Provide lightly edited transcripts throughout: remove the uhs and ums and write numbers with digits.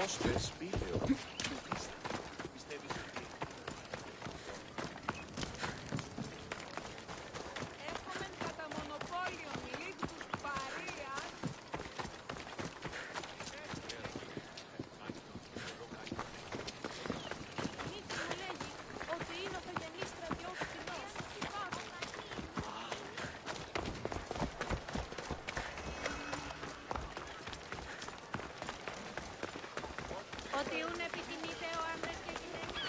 δώστε σπήλαιο. Έχουμε κατά μονοπόλιο λίκτους παρείας. Η νύχτα μου λέγει ότι είναι ο Φεγενής στρατιώτης κοινός. Ότι ούν επιθυμείτε ο άντρας και η γυναίκα.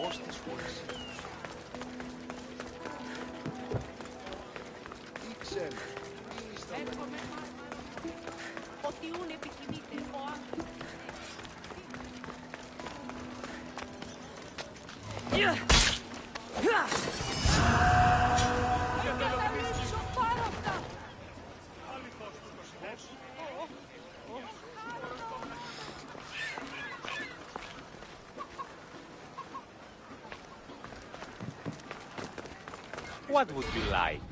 Πώς τις χώρες. Ήξερε. Έρχομαι ότι ούν επιθυμείτε ο άντρας. Καταλήξω πάρα αυτά. What would you like?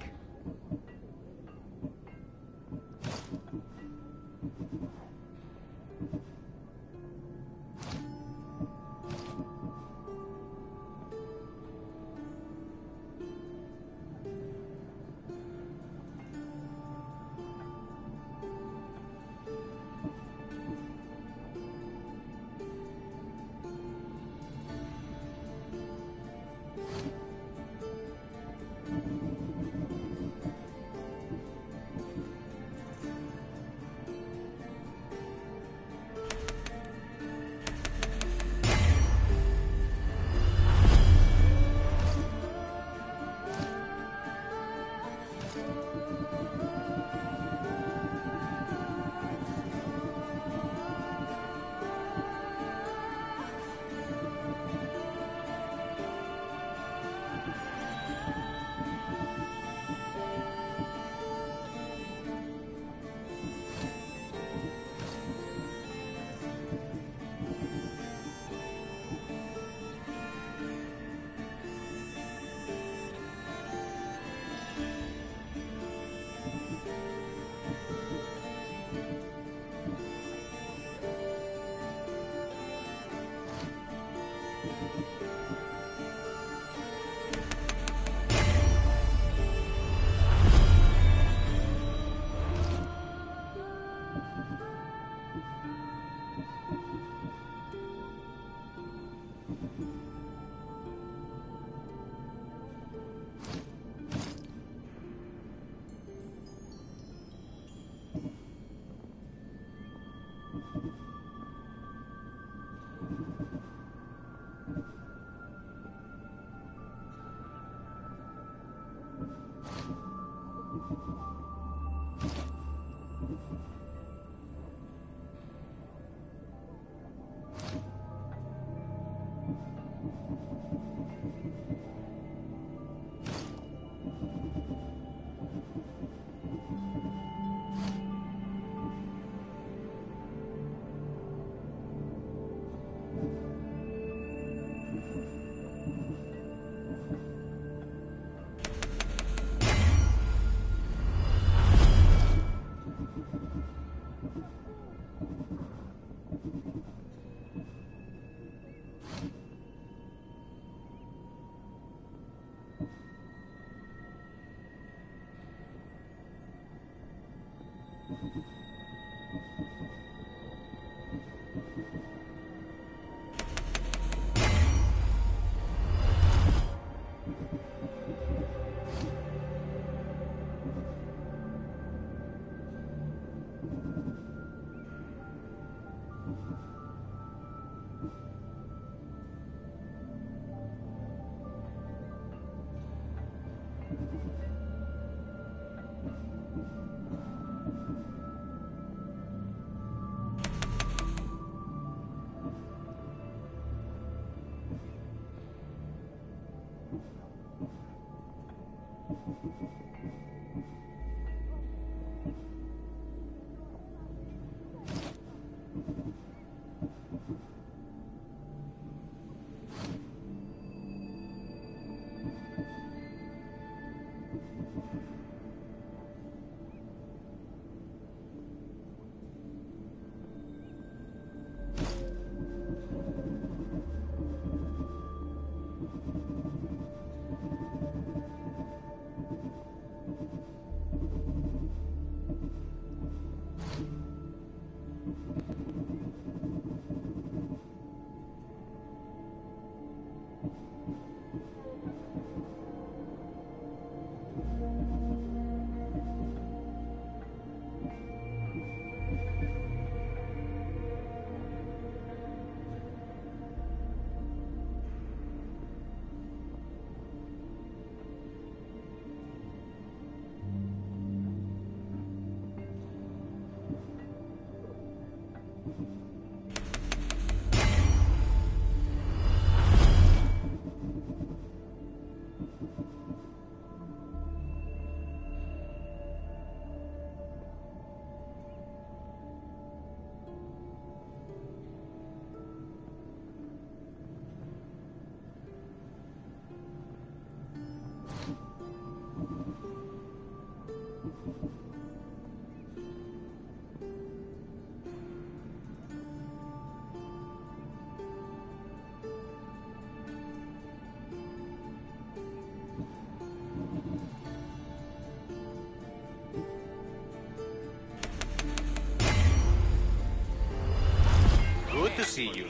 Good to see you.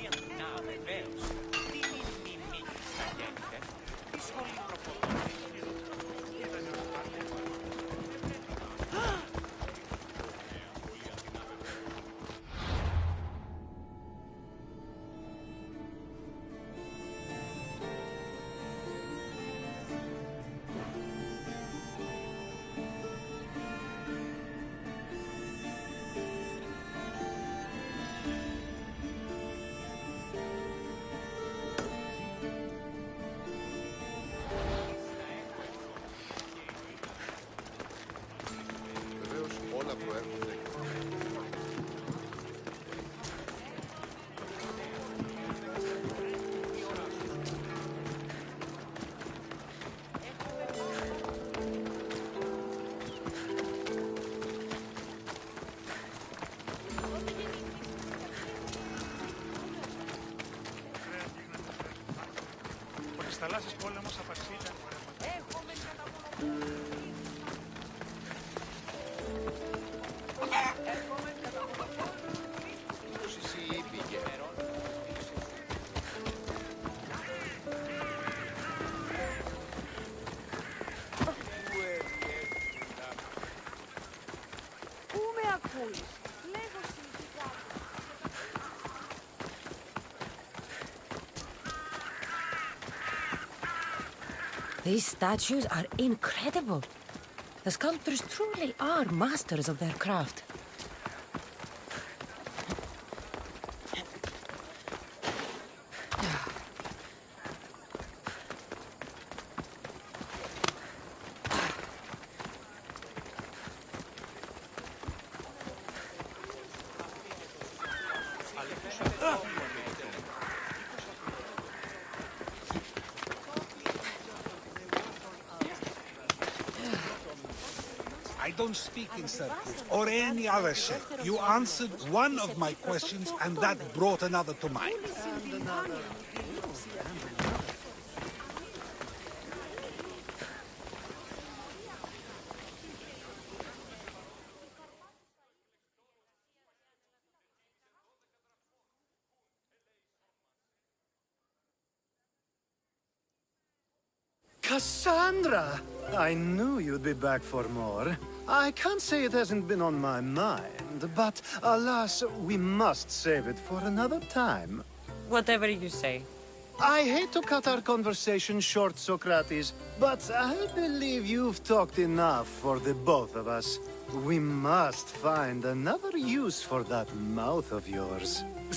Βεβαίως όλα προέρχονται. Ο Κρυσταλλάσσης πόλεμος απαξίεται. Ποιος εσύ πήγε. Πού με ακούεις? Λέγω συνθηκά. These statues are incredible. The sculptors truly are masters of their craft. I don't speak in circles or any other shape. You answered one of my questions and that brought another to mind. Cassandra! I knew you'd be back for more. I can't say it hasn't been on my mind, but alas, we must save it for another time. Whatever you say. I hate to cut our conversation short, Socrates, but I believe you've talked enough for the both of us. We must find another use for that mouth of yours.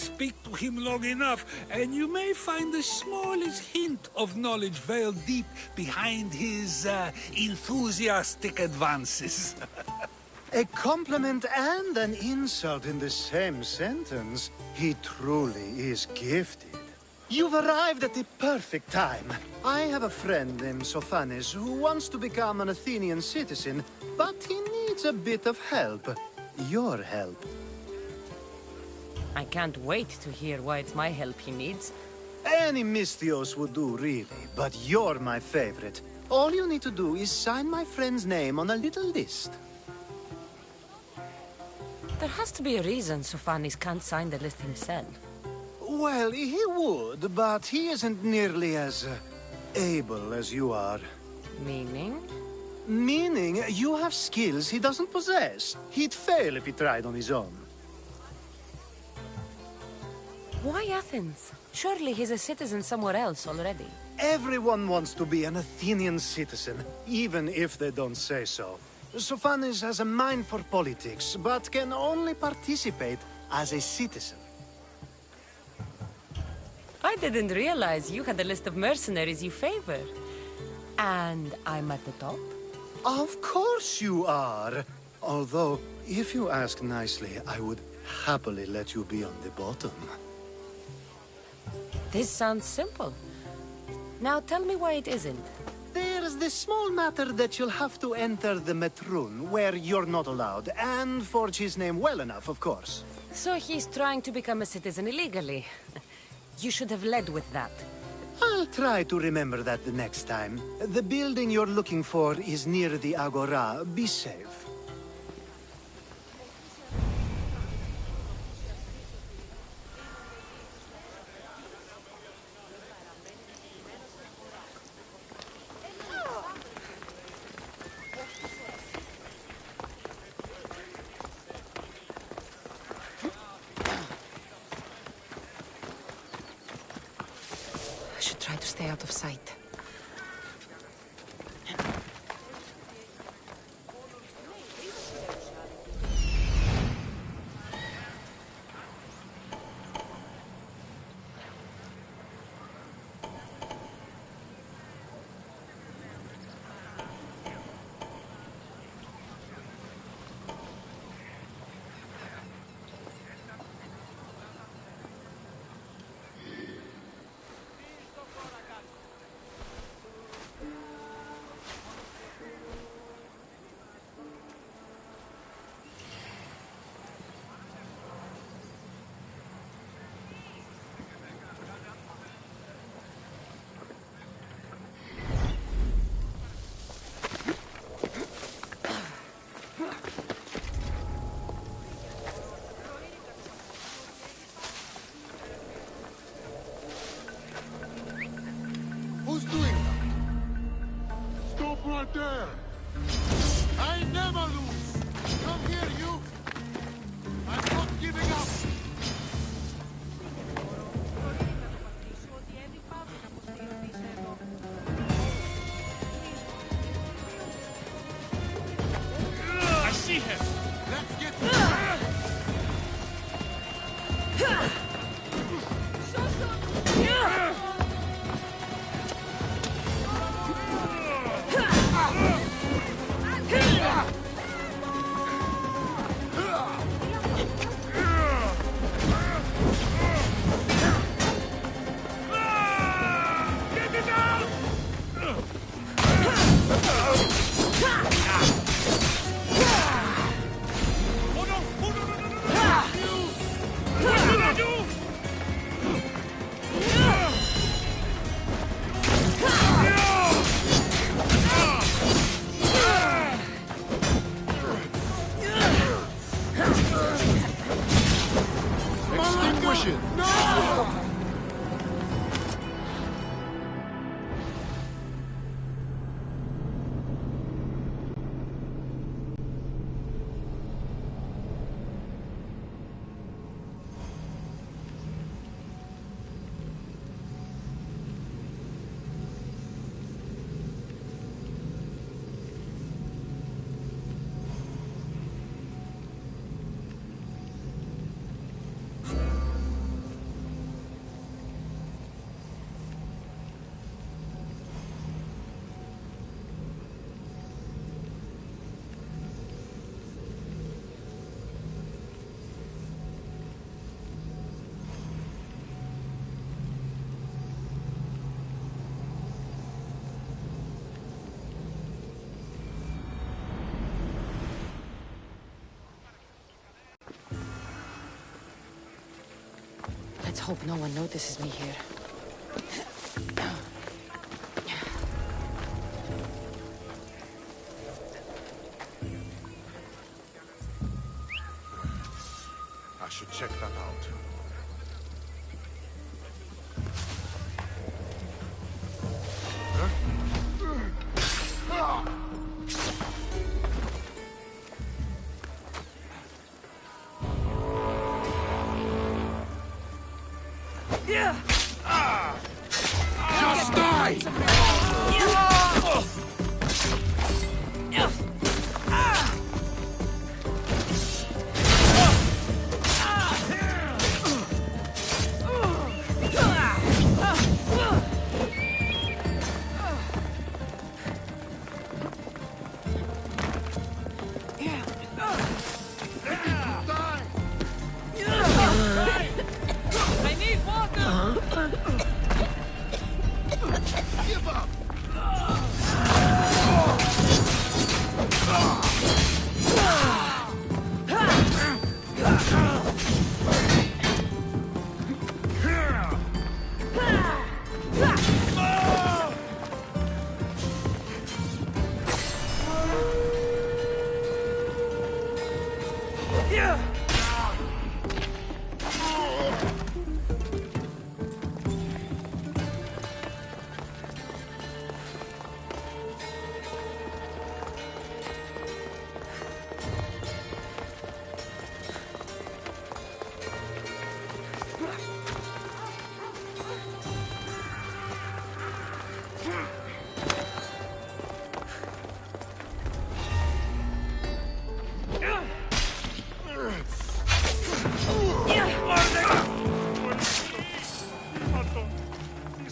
Speak to him long enough, and you may find the smallest hint of knowledge veiled deep behind his enthusiastic advances. A compliment and an insult in the same sentence. He truly is gifted. You've arrived at the perfect time. I have a friend named Sophanes who wants to become an Athenian citizen, but he needs a bit of help. Your help. I can't wait to hear why it's my help he needs. Any Mystios would do, really, but you're my favorite. All you need to do is sign my friend's name on a little list. There has to be a reason Sophanes can't sign the list himself. Well, he would, but he isn't nearly as able as you are. Meaning? Meaning, you have skills he doesn't possess. He'd fail if he tried on his own. Why Athens? Surely he's a citizen somewhere else already. Everyone wants to be an Athenian citizen, even if they don't say so. Sophanes has a mind for politics, but can only participate as a citizen. I didn't realize you had a list of mercenaries you favor. And I'm at the top? Of course you are. Although, if you ask nicely, I would happily let you be on the bottom. This sounds simple. Now tell me why it isn't. There's the small matter that you'll have to enter the Metroon, where you're not allowed, and forge his name well enough, of course. So he's trying to become a citizen illegally. You should have led with that. I'll try to remember that the next time. The building you're looking for is near the Agora. Be safe. I should try to stay out of sight. Who's doing that? Stop right there! I never lose! Come here, you! I'm not giving up! I see him! Let's get extinguish it! No! Let's hope no one notices me here. I should check that out. Just die! I need water! Give up!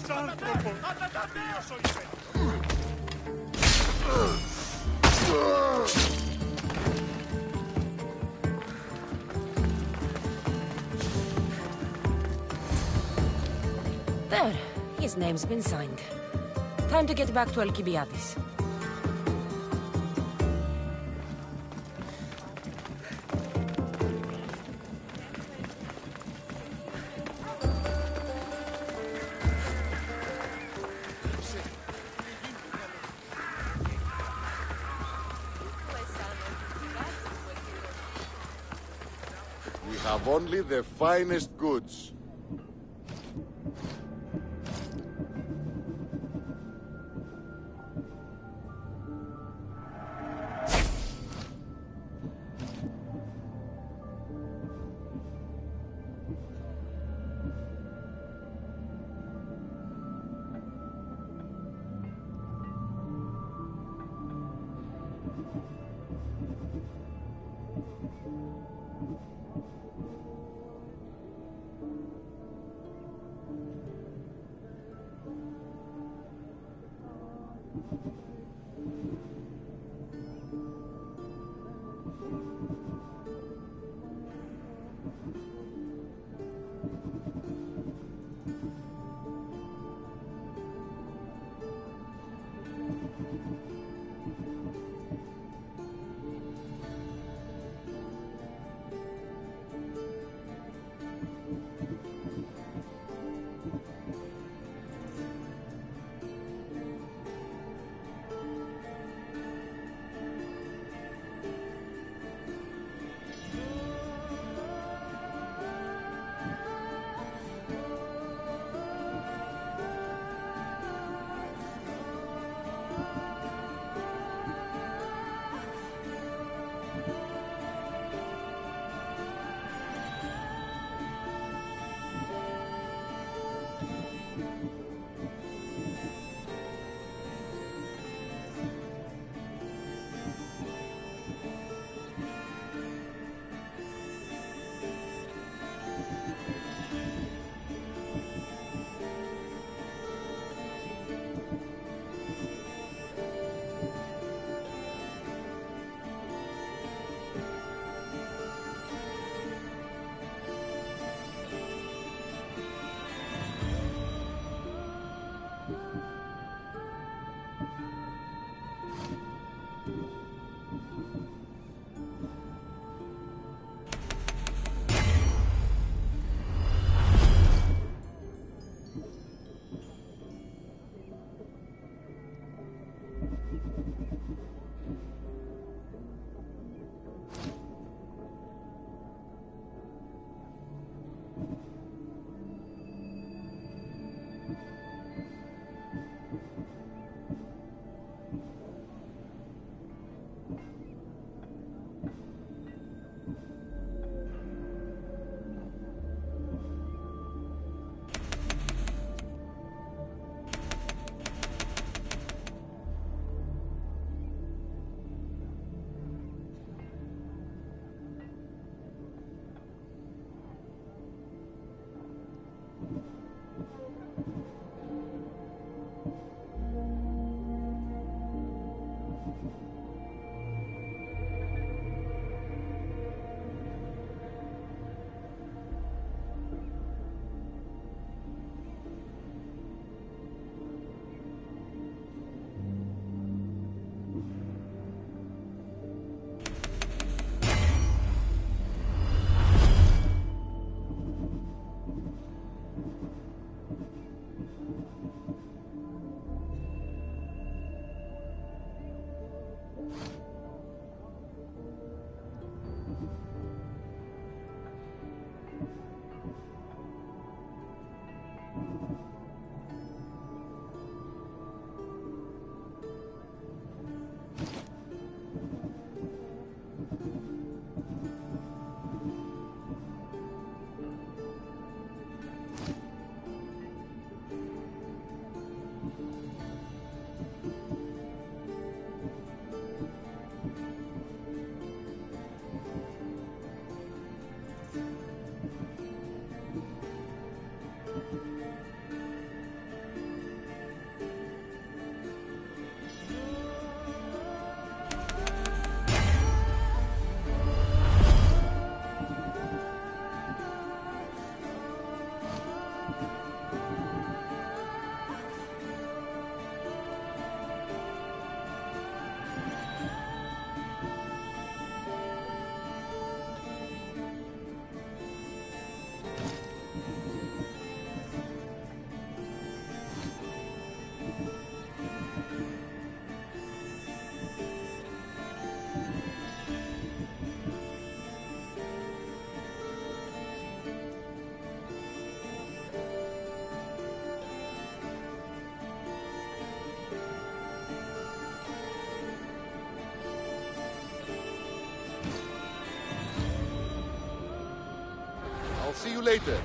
misantropo! Io sono There. His name's been signed. Time to get back to Alcibiades. We have only the finest goods. I'll see you later.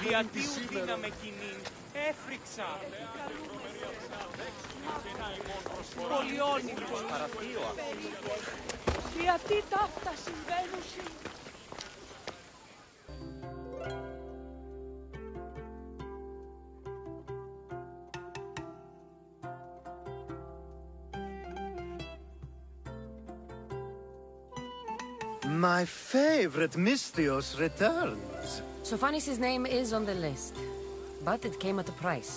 Διατίουτη να με κινεί. Έφρυξα. Πολυώνυμος παραθείο. Γιατί τα αυτά συμβαίνουν. My favorite Misthios returns. Sophanis's name is on the list, but it came at a price.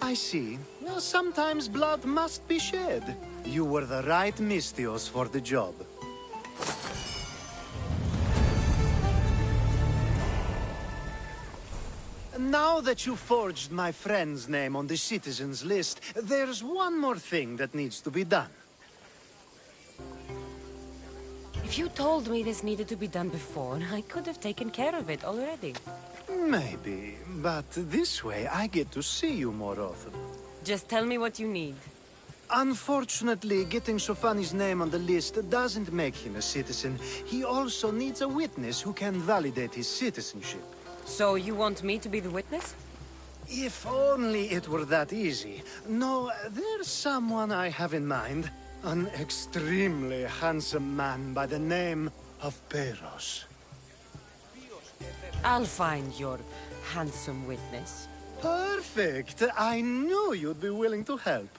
I see. Well, sometimes blood must be shed. You were the right Misthios for the job. Now that you forged my friend's name on the citizens list, there's one more thing that needs to be done. If you told me this needed to be done before, I could have taken care of it already. Maybe, but this way I get to see you more often. Just tell me what you need. Unfortunately, getting Sophanis's name on the list doesn't make him a citizen. He also needs a witness who can validate his citizenship. So you want me to be the witness? If only it were that easy. No, there's someone I have in mind. An extremely handsome man by the name of Peros. I'll find your handsome witness. Perfect! I knew you'd be willing to help.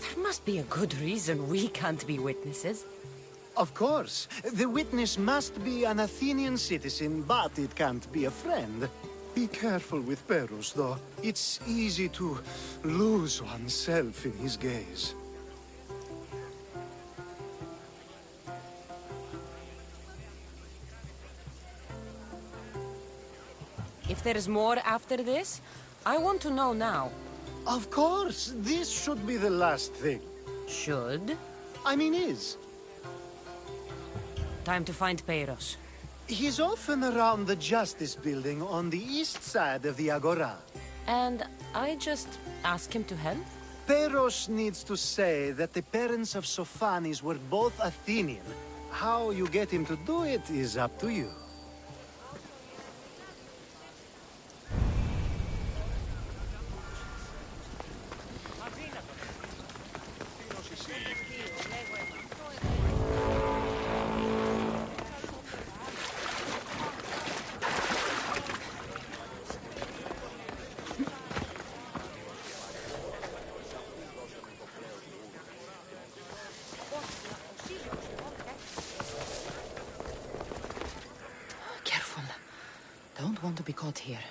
There must be a good reason we can't be witnesses. Of course. The witness must be an Athenian citizen, but it can't be a friend. Be careful with Peros, though. It's easy to lose oneself in his gaze. If there is more after this, I want to know now. Of course, this should be the last thing. Should? I mean, is. Time to find Peiros. He's often around the Justice Building on the east side of the Agora. And I just ask him to help? Peiros needs to say that the parents of Sophanis were both Athenian. How you get him to do it is up to you. Careful. Don't want to be caught here.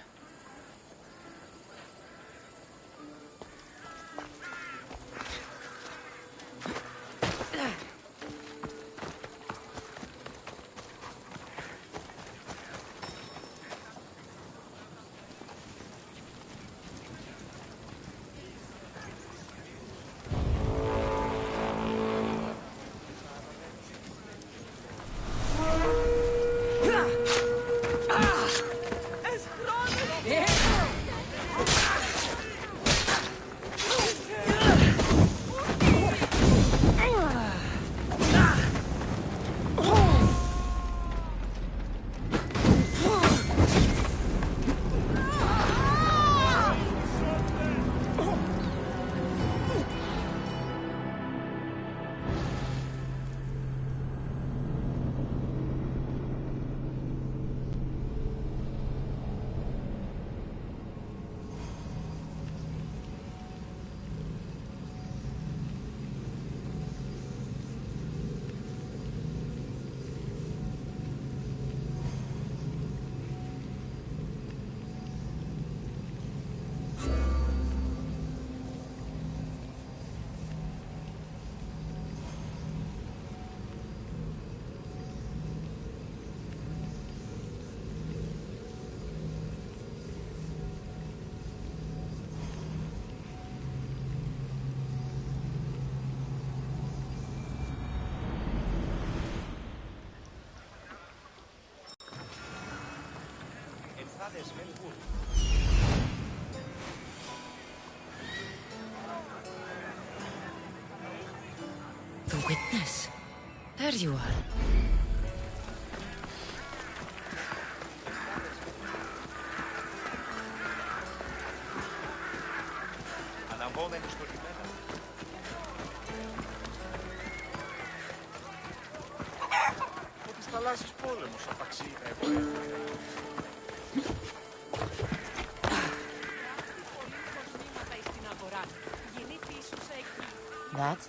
The witness. There you are. Ότι θαλάσσης πόλεμος απαξίει τα ευρώ. That's...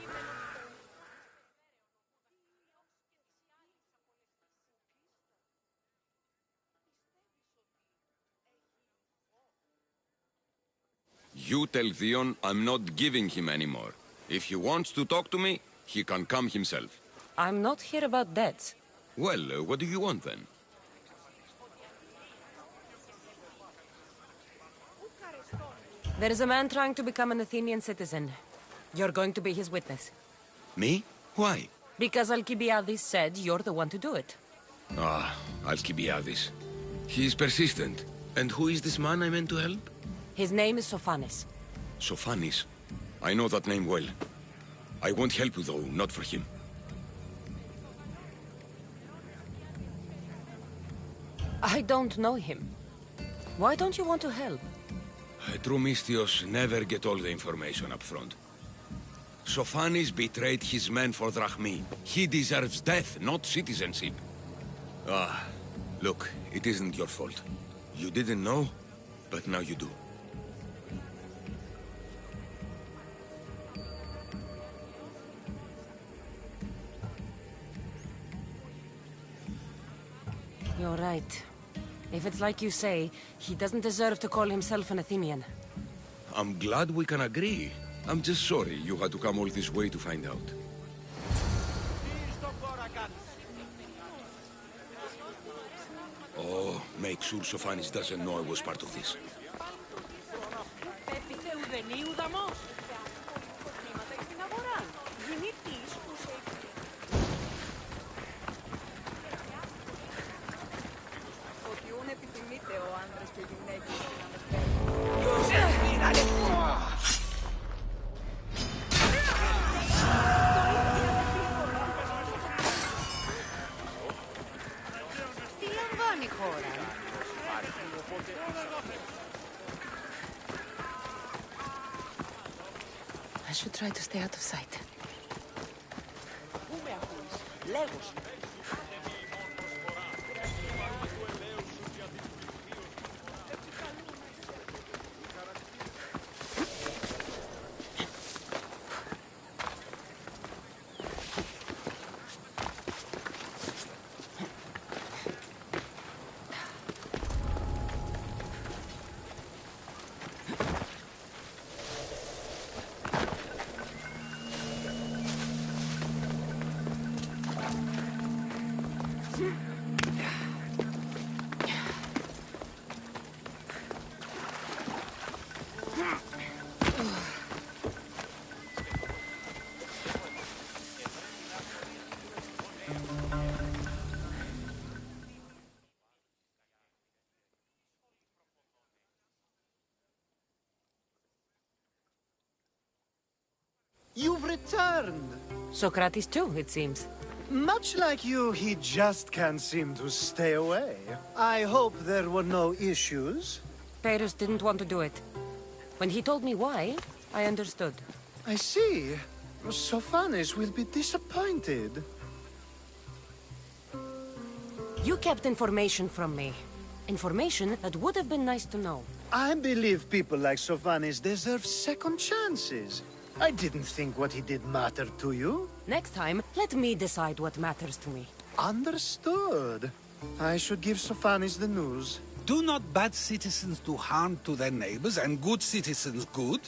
You tell Theon I'm not giving him anymore. If he wants to talk to me, he can come himself. I'm not here about debts. Well, what do you want then? There is a man trying to become an Athenian citizen. You're going to be his witness. Me? Why? Because Alcibiades said you're the one to do it. Ah, Alcibiades. He is persistent. And who is this man I meant to help? His name is Sophanis. Sophanis. I know that name well. I won't help you though, not for him. I don't know him. Why don't you want to help? True Mystios never get all the information up front. Sophanis betrayed his men for Drachmi. He deserves death, not citizenship. Ah, look, it isn't your fault. You didn't know, but now you do. You're right. If it's like you say, he doesn't deserve to call himself an Athenian. I'm glad we can agree. I'm just sorry you had to come all this way to find out. Oh, make sure Sophanis doesn't know I was part of this. I should try to stay out of sight. You've returned! Socrates too, it seems. Much like you, he just can't seem to stay away. I hope there were no issues. Perus didn't want to do it. When he told me why, I understood. I see. Sophanis will be disappointed. You kept information from me. Information that would have been nice to know. I believe people like Sophanis deserve second chances. I didn't think what he did mattered to you. Next time, let me decide what matters to me. Understood. I should give Sophanis the news. Do not bad citizens do harm to their neighbors and good citizens good?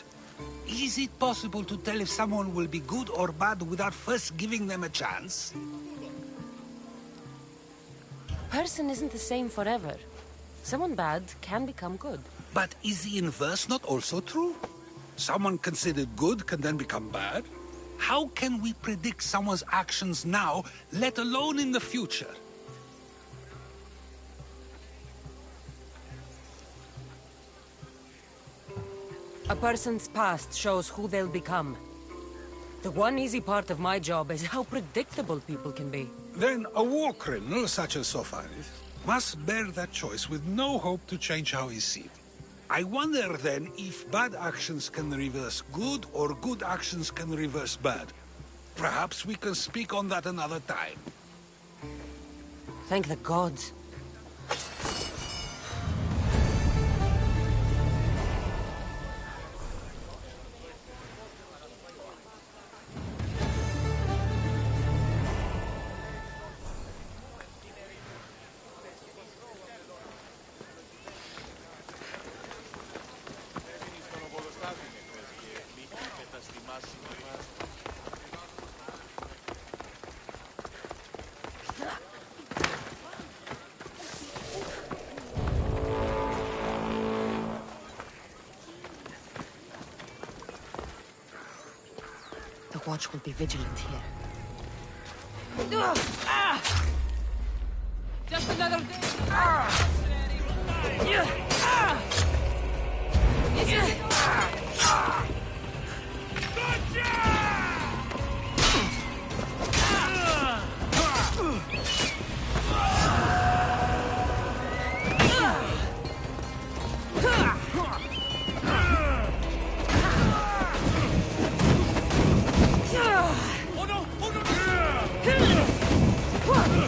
Is it possible to tell if someone will be good or bad without first giving them a chance? Person isn't the same forever. Someone bad can become good. But is the inverse not also true? Someone considered good can then become bad? How can we predict someone's actions now, let alone in the future? A person's past shows who they'll become. The one easy part of my job is how predictable people can be. Then a war criminal such as Sophanis must bear that choice with no hope to change how he's seen. I wonder then if bad actions can reverse good or good actions can reverse bad. Perhaps we can speak on that another time. Thank the gods. The watch will be vigilant here. Just another day. Oh no!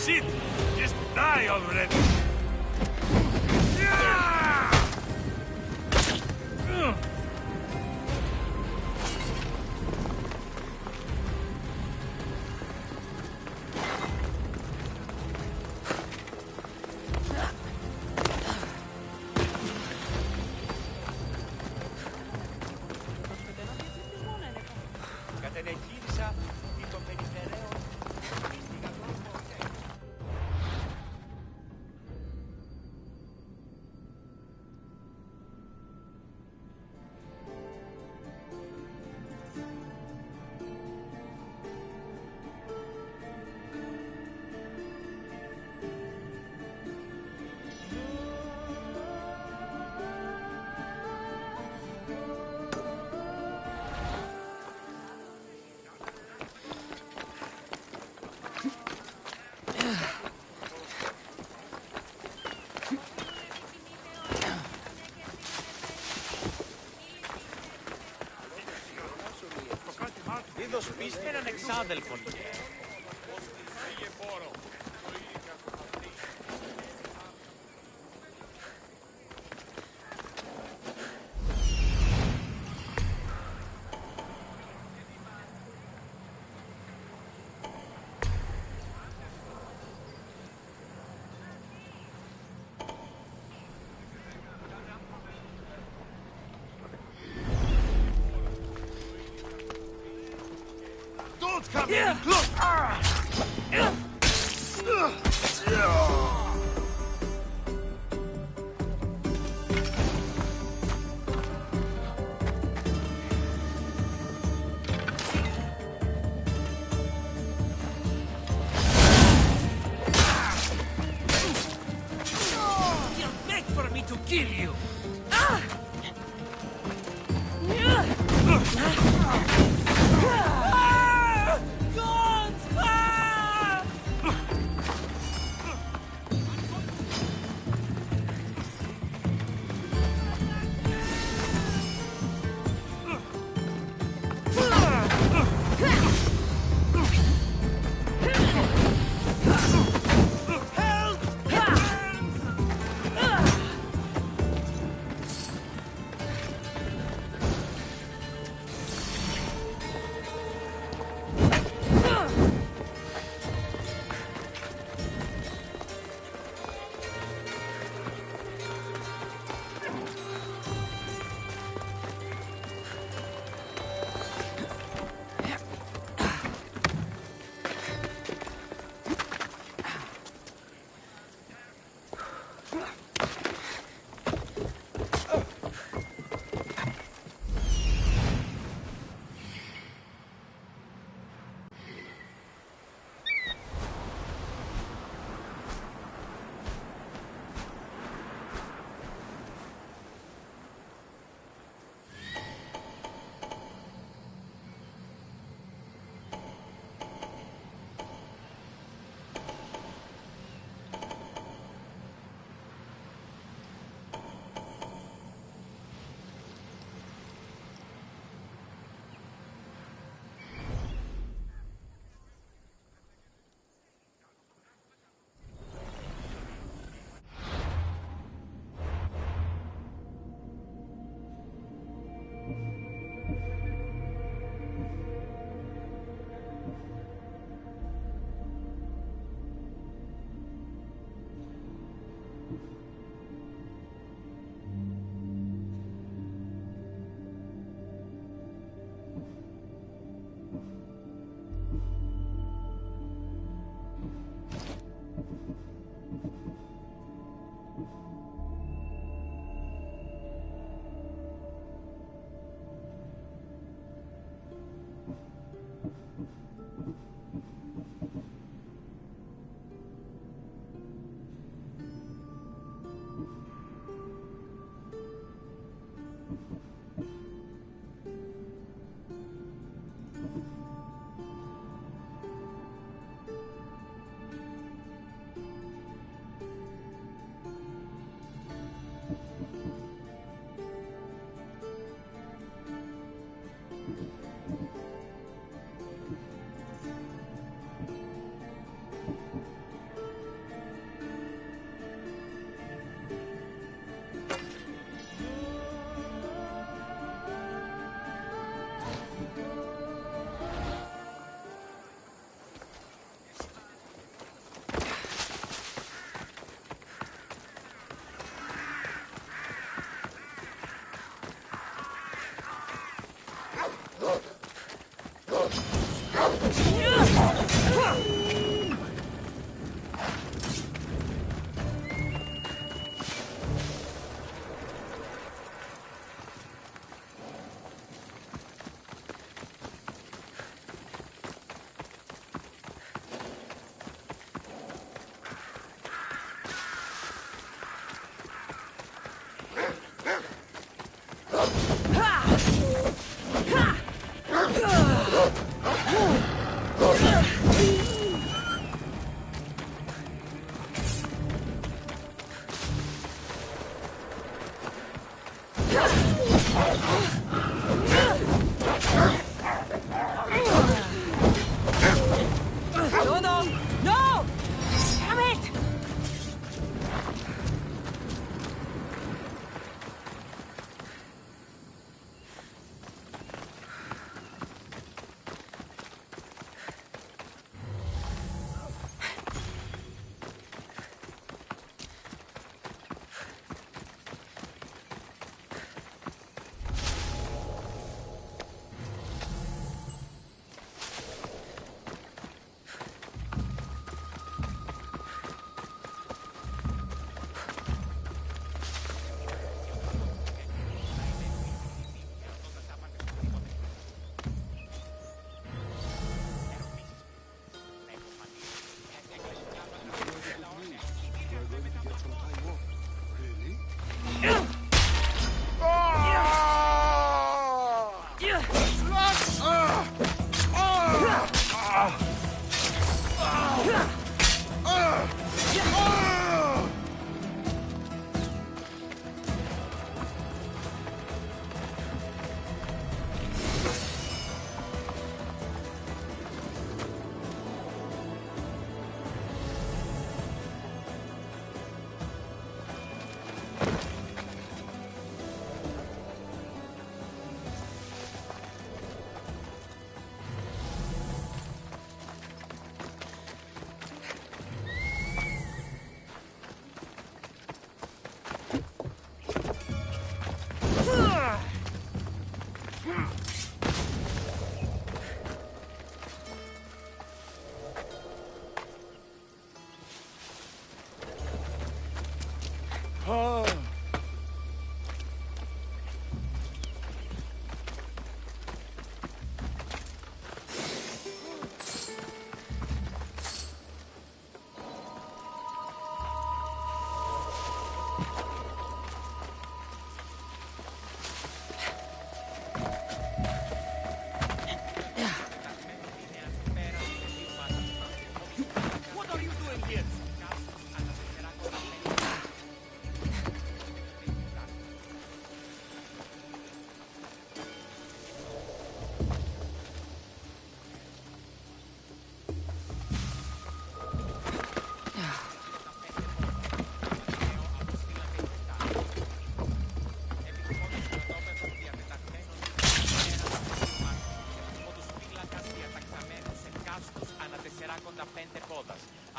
shit! Just die already! Κατενεγύρισα ή των περιφεραίων. Είδος πεις με έναν εξάδελφον. Don't come in! Look! You'll beg for me to kill you.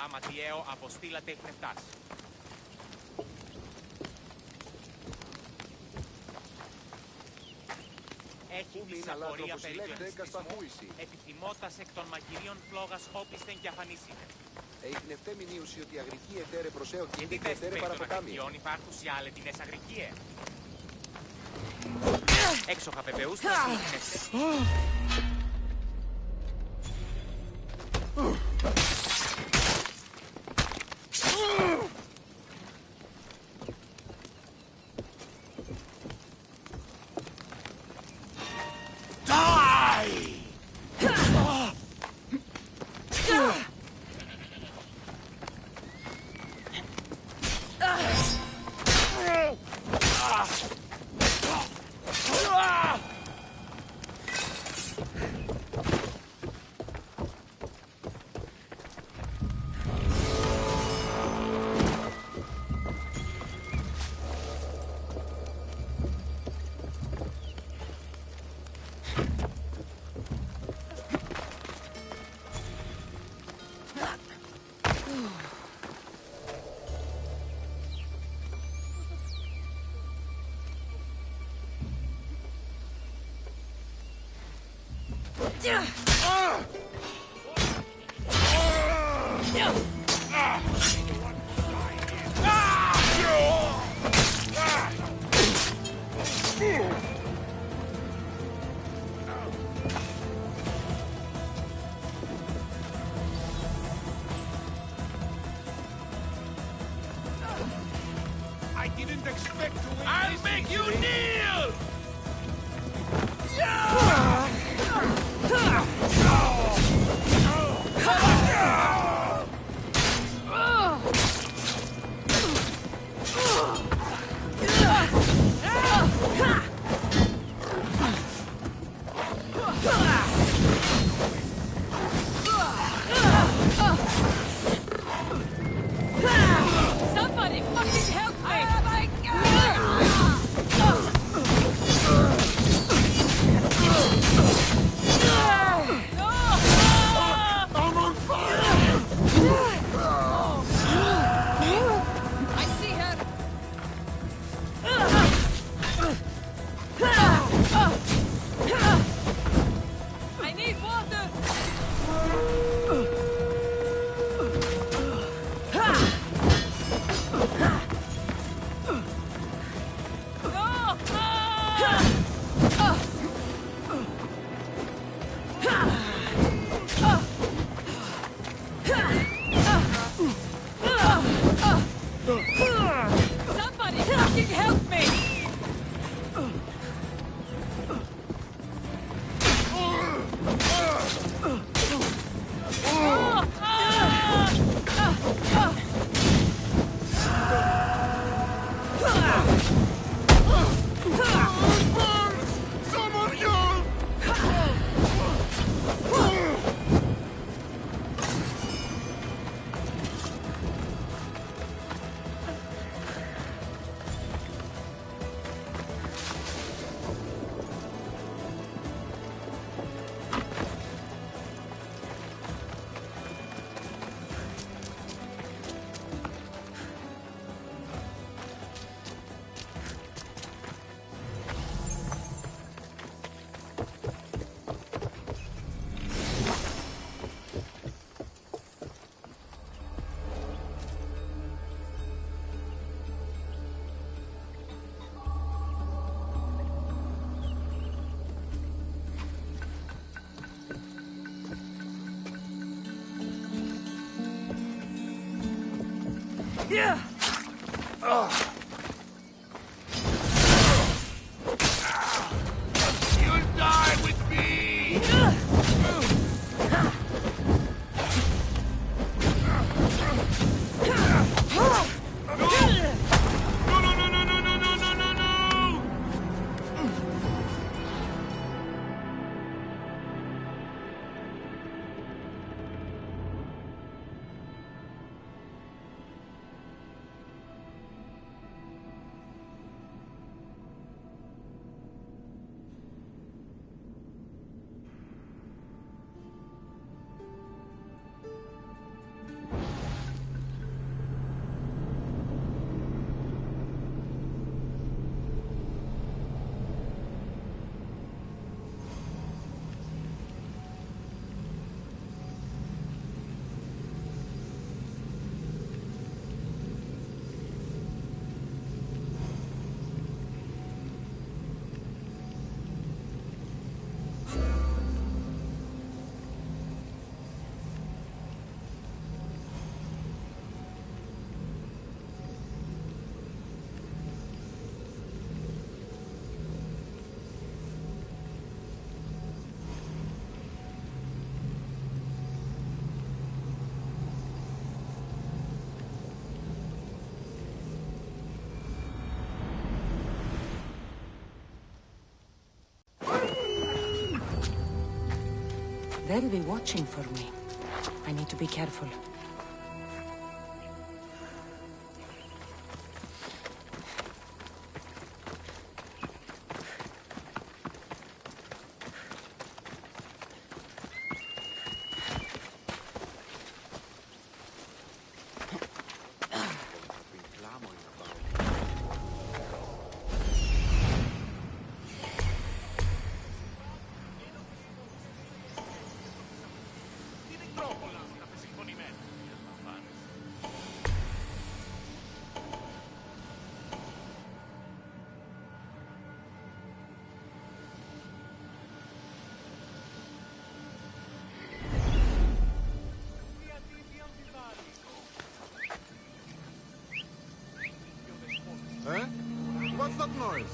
Αματιαίο αποστήλατε η φτάσει. Έχει της απορία περί του εξιστισμού, επιθυμώτας εκ των μαγειρίων φλόγας όπισθεν και αφανίσινε. Έγινε φτέμινίουση ότι αγρική ετέρε προσέω και Γιατί ετέρε παραποτάμι. αγρικιών υπάρχουν σε άλλες αγρικίες. Έξοχα πεπεούστε I didn't expect to win. I'll make you kneel! Yeah! You'll die with me! No! They'll be watching for me. I need to be careful. Eh? What's that noise?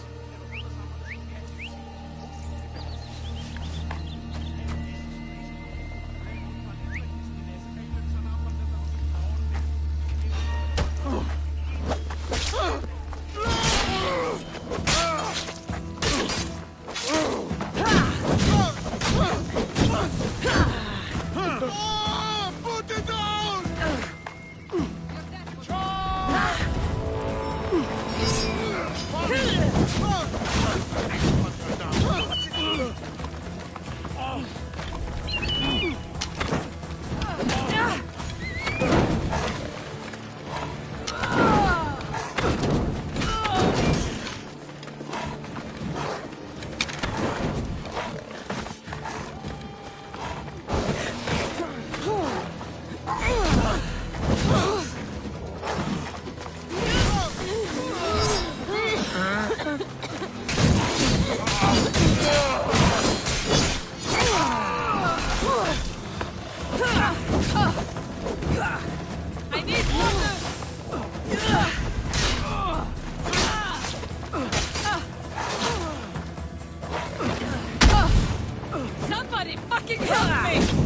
Somebody fucking help me!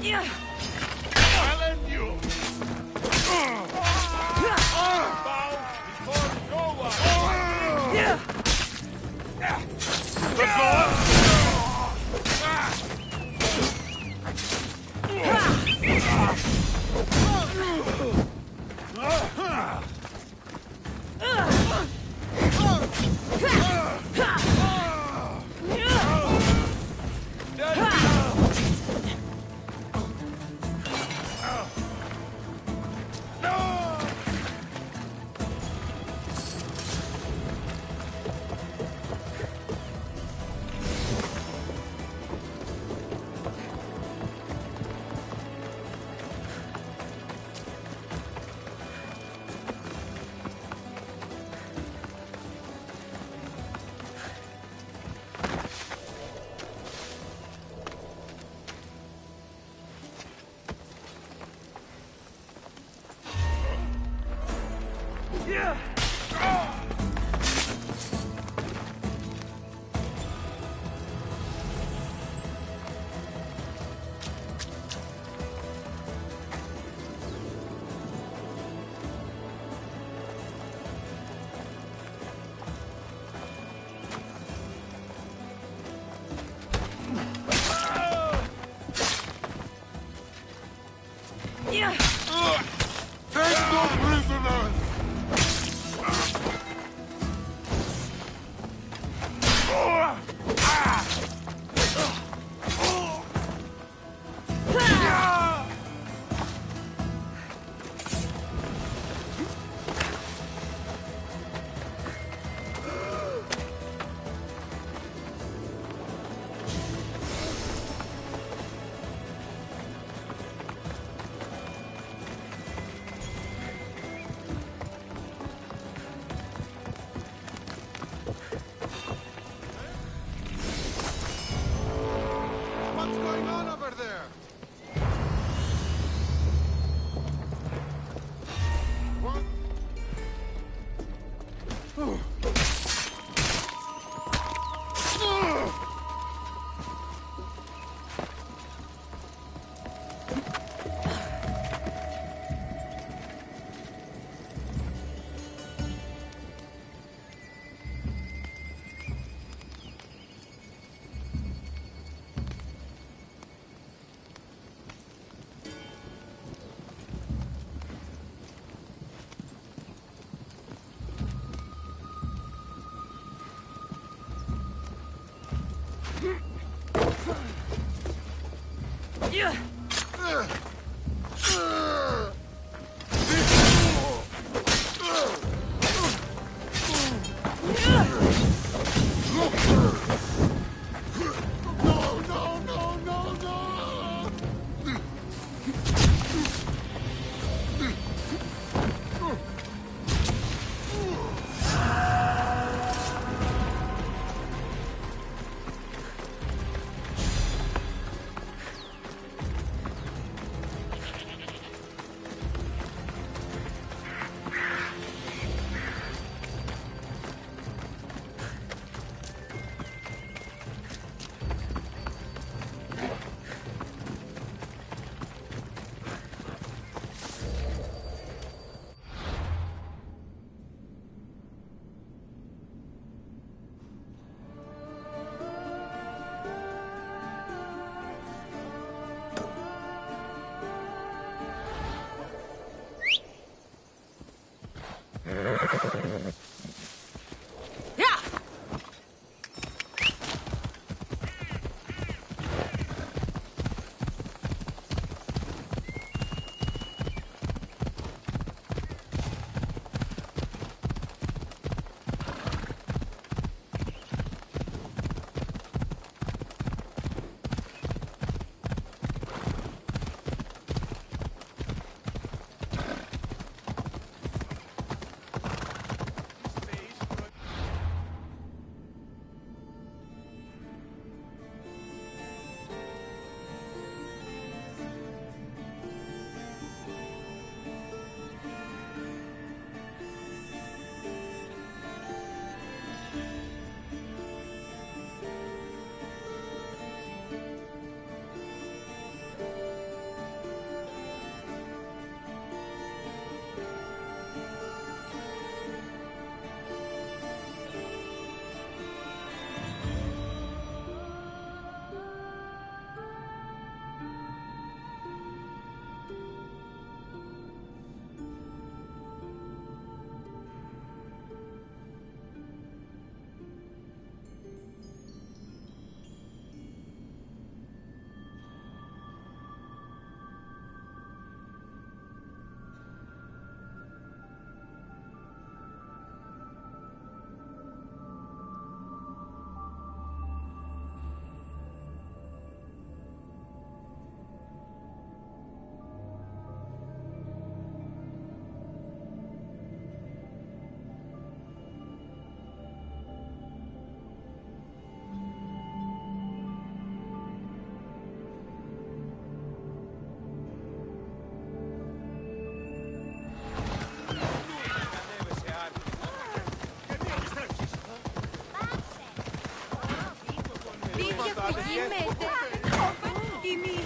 Yeah. I'll end you! Bow before no one! Yeah. Take no prisoners! What's going on over there? What? Yeah. γίνεται. Τιμή.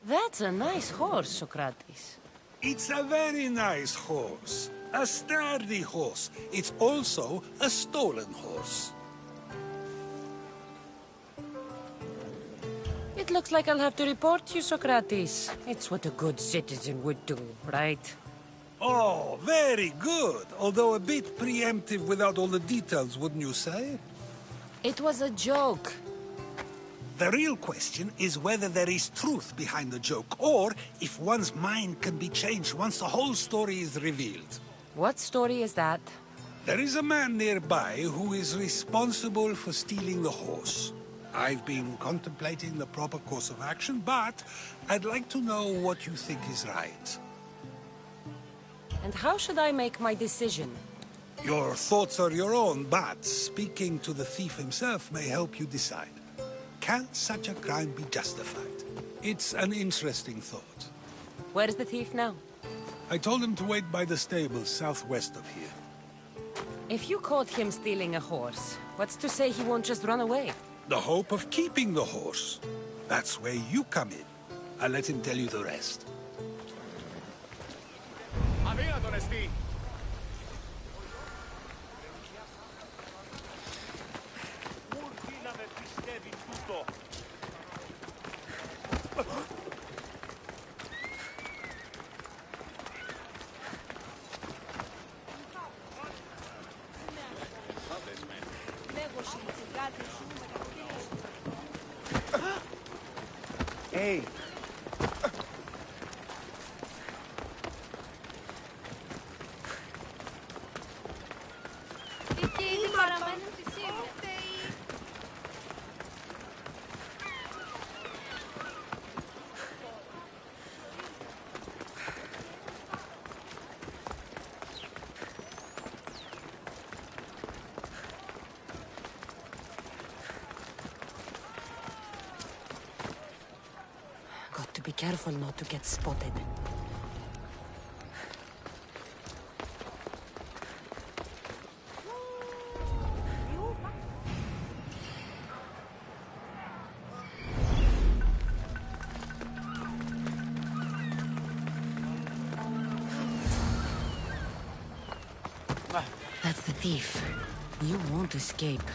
That's a nice horse, Socrates. It's a very nice horse. A sturdy horse. It's also a stolen horse. It looks like I'll have to report you, Socrates. It's what a good citizen would do, right? Oh, very good. Although a bit preemptive without all the details, wouldn't you say? It was a joke. The real question is whether there is truth behind the joke, or if one's mind can be changed once the whole story is revealed. What story is that? There is a man nearby who is responsible for stealing the horse. I've been contemplating the proper course of action, but I'd like to know what you think is right. And how should I make my decision? Your thoughts are your own, but speaking to the thief himself may help you decide. Can such a crime be justified? It's an interesting thought. Where is the thief now? I told him to wait by the stables southwest of here. If you caught him stealing a horse, what's to say he won't just run away? The hope of keeping the horse. That's where you come in. I'll let him tell you the rest. Αδύνατον εστί. Ούρτι να με πιστεύει τούτο. Hey. Τι παραμένουν τη σήμερα. Got to be careful not to get spotted. That's the thief. You won't escape.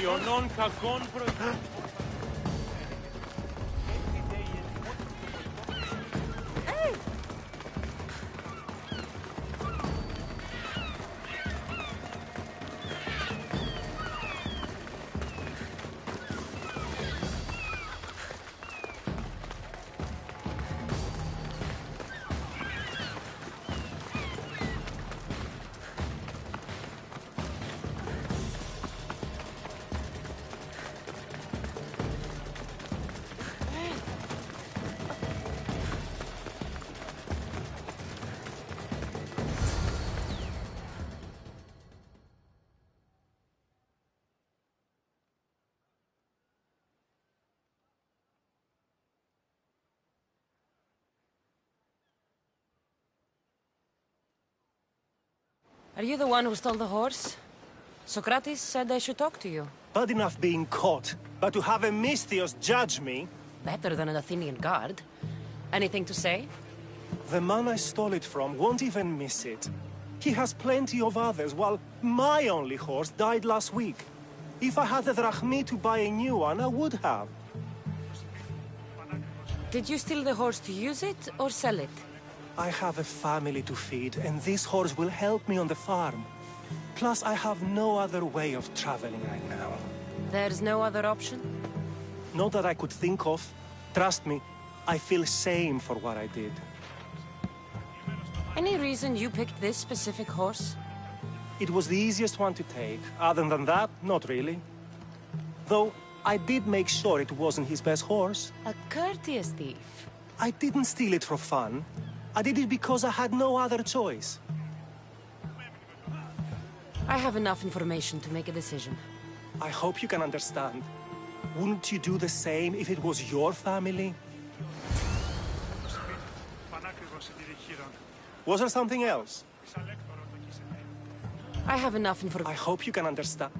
Ιωνών κακών Are you the one who stole the horse? Socrates said I should talk to you. Bad enough being caught, but to have a Misthios judge me? Better than an Athenian guard. Anything to say? The man I stole it from won't even miss it. He has plenty of others, while my only horse died last week. If I had the drachmi to buy a new one, I would have. Did you steal the horse to use it, or sell it? I have a family to feed, and this horse will help me on the farm. Plus, I have no other way of traveling right now. There's no other option? Not that I could think of. Trust me, I feel shame for what I did. Any reason you picked this specific horse? It was the easiest one to take. Other than that, not really. Though, I did make sure it wasn't his best horse. A courteous thief. I didn't steal it for fun. I did it because I had no other choice. I have enough information to make a decision. I hope you can understand. Wouldn't you do the same if it was your family? Was there something else? I have enough information. I hope you can understand.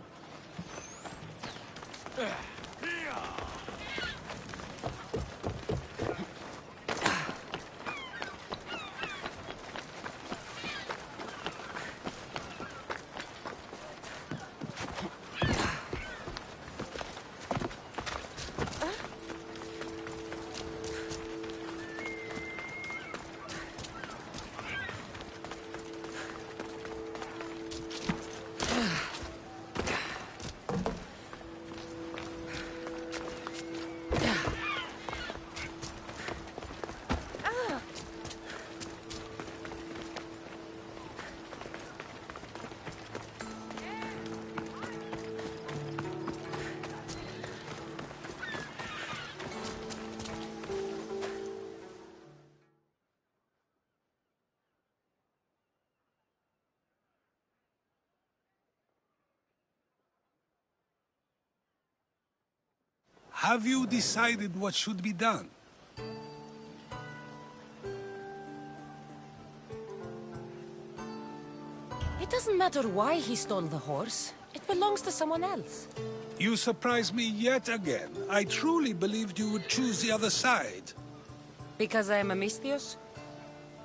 Have you decided what should be done? It doesn't matter why he stole the horse. It belongs to someone else. You surprise me yet again. I truly believed you would choose the other side. Because I am a Misthios?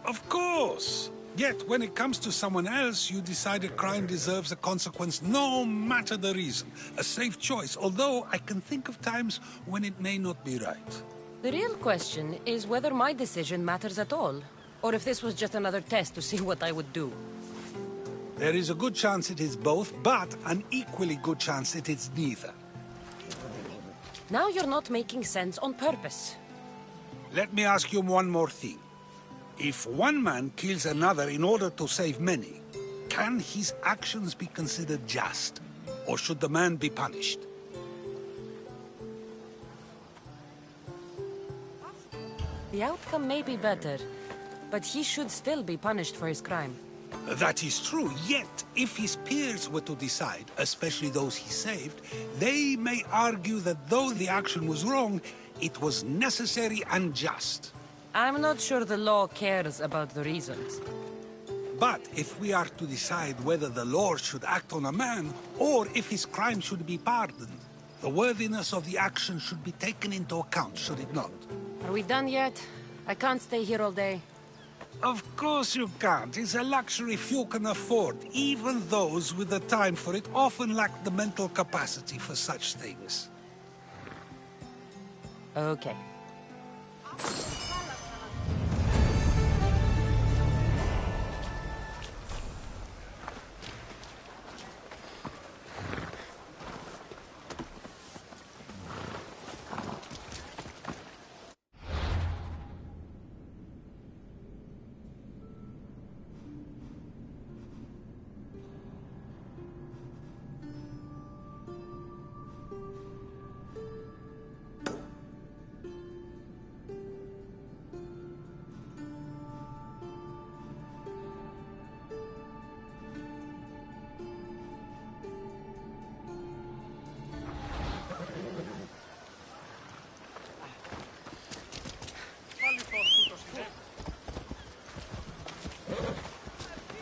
Of course! Yet, when it comes to someone else, you decide a crime deserves a consequence no matter the reason. A safe choice, although I can think of times when it may not be right. The real question is whether my decision matters at all, or if this was just another test to see what I would do. There is a good chance it is both, but an equally good chance it is neither. Now you're not making sense on purpose. Let me ask you one more thing. If one man kills another in order to save many, can his actions be considered just? Or should the man be punished? The outcome may be better, but he should still be punished for his crime. That is true, yet if his peers were to decide, especially those he saved, they may argue that though the action was wrong, it was necessary and just. I'm not sure the law cares about the reasons. But if we are to decide whether the Lord should act on a man, or if his crime should be pardoned, the worthiness of the action should be taken into account, should it not? Are we done yet? I can't stay here all day. Of course you can't. It's a luxury few can afford. Even those with the time for it often lack the mental capacity for such things. Okay.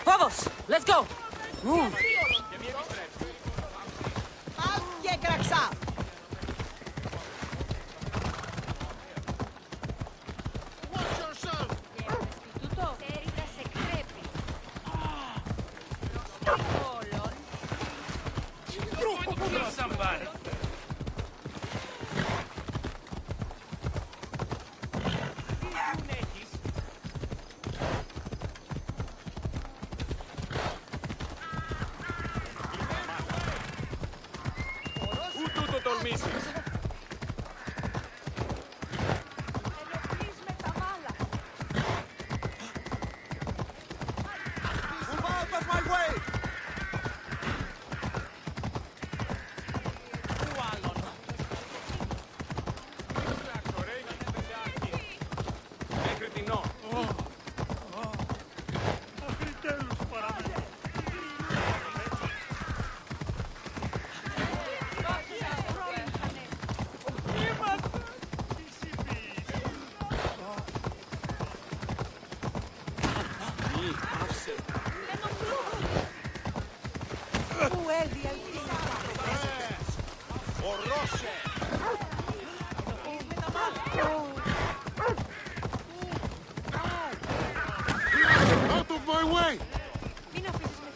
Vamos! Let's go! Move! τολμήσεις. Ενοχλείς με τα μάλα. Move out of my way! Πού άλλον. Μέχρι την ώρα. Ακριτέλους παραμένει. Out of my way! Μην αφήσεις με.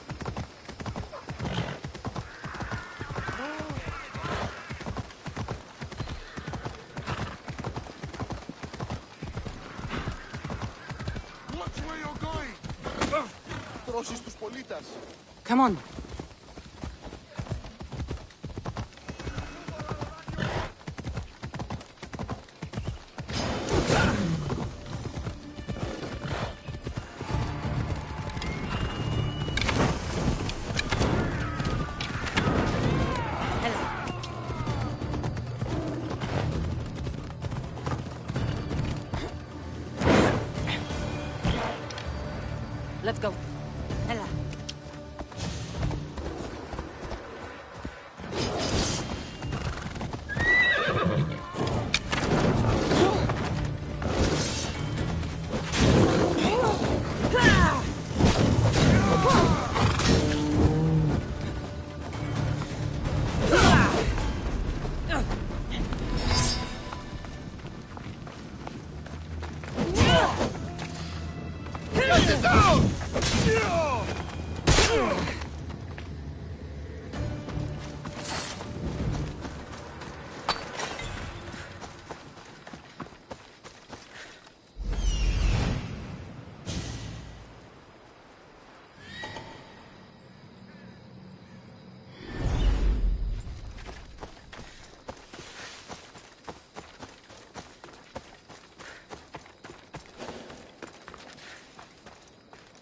Watch where you're going! Τρώσεις τους πολίτας. Come on. Let's go. Ella.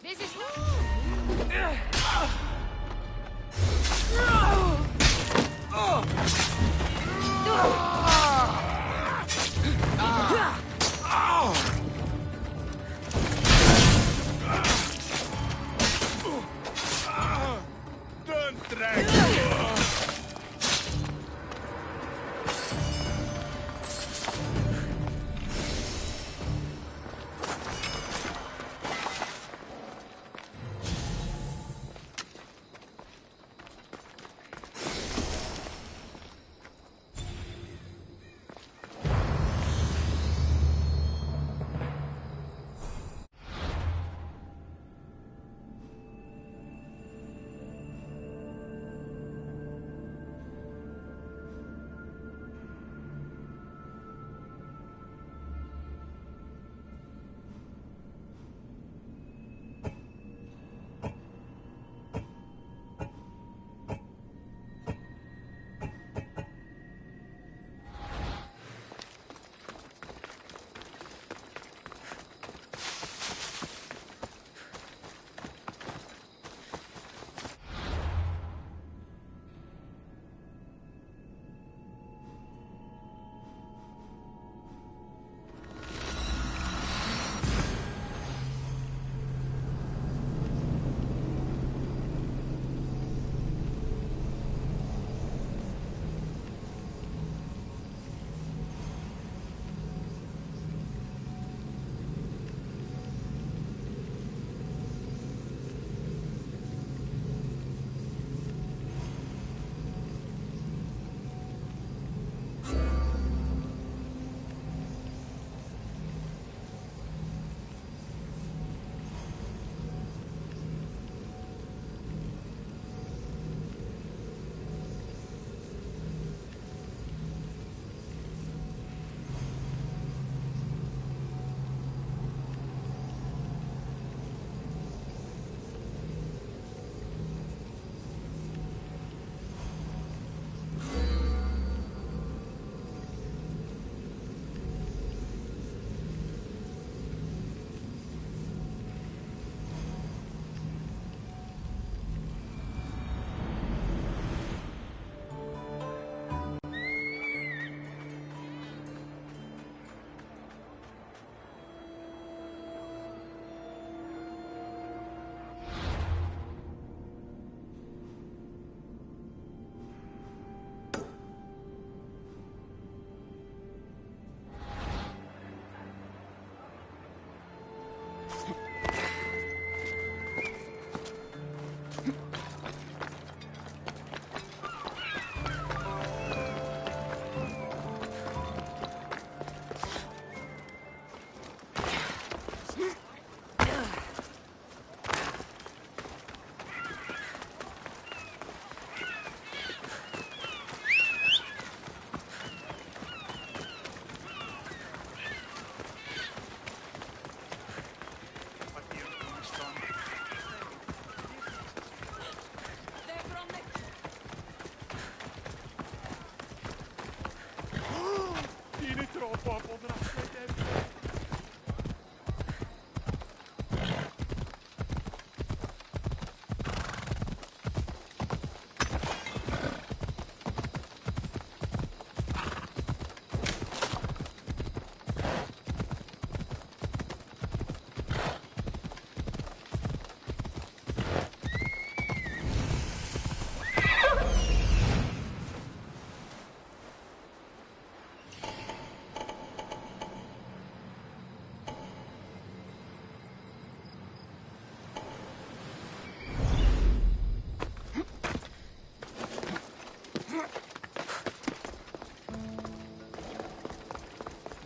This is... Don't drag me!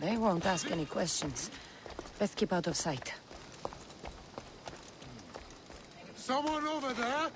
They won't ask any questions. Let's keep out of sight. Someone over there?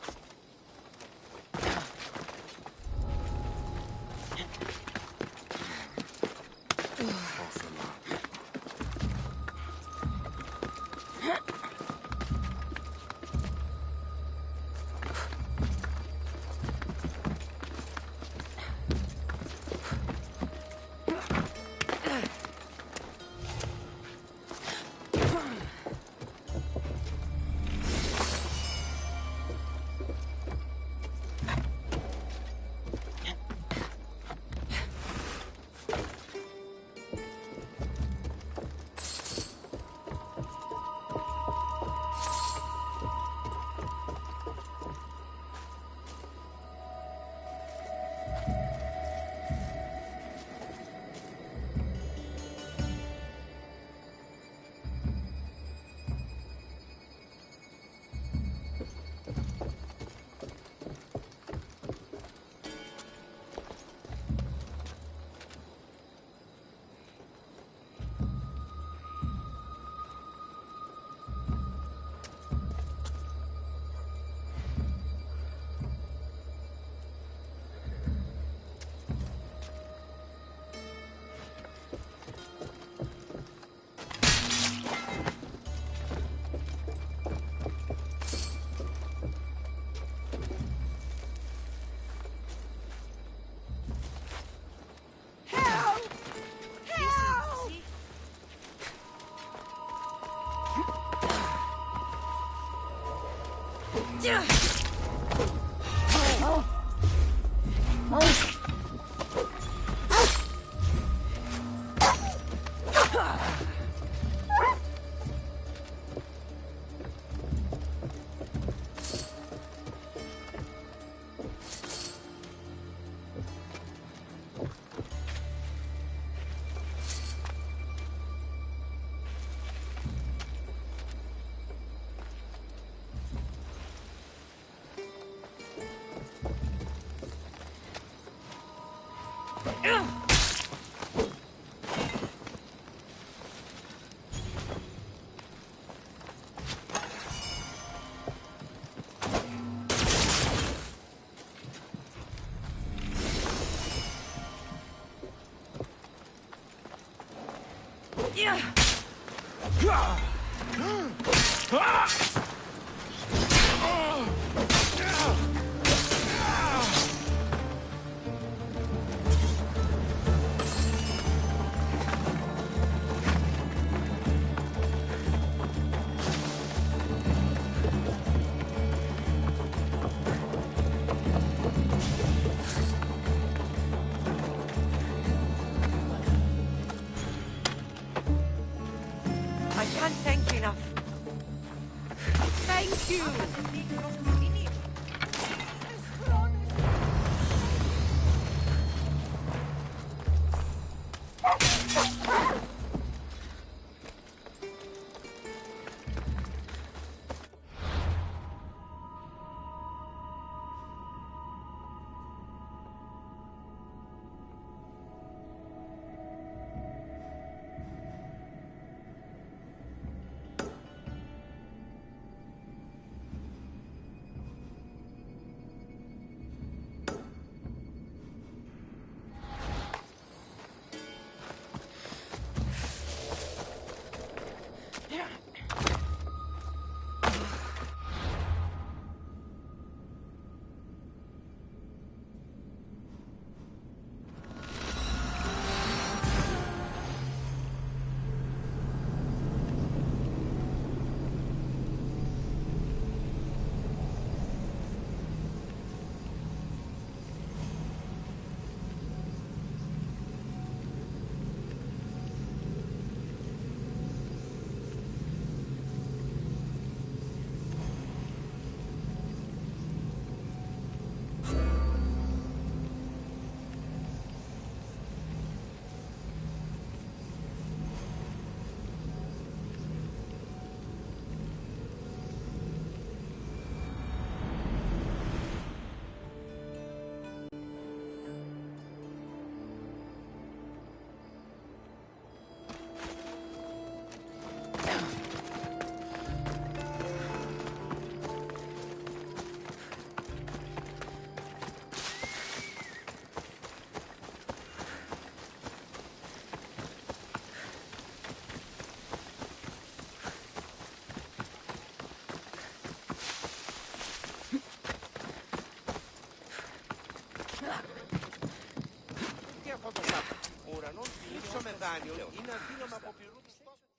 ουρανών ύψωμε δάνειων είναι αδύναμα από πληρού πιστώσεων.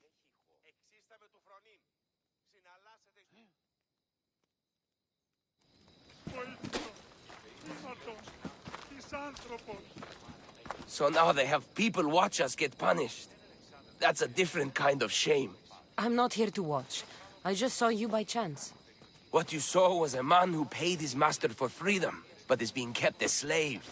Εξίσταμε του φρονήν. Συναλλάσσεται So now they have people watch us get punished. That's a different kind of shame. I'm not here to watch. I just saw you by chance. What you saw was a man who paid his master for freedom, but is being kept a slave.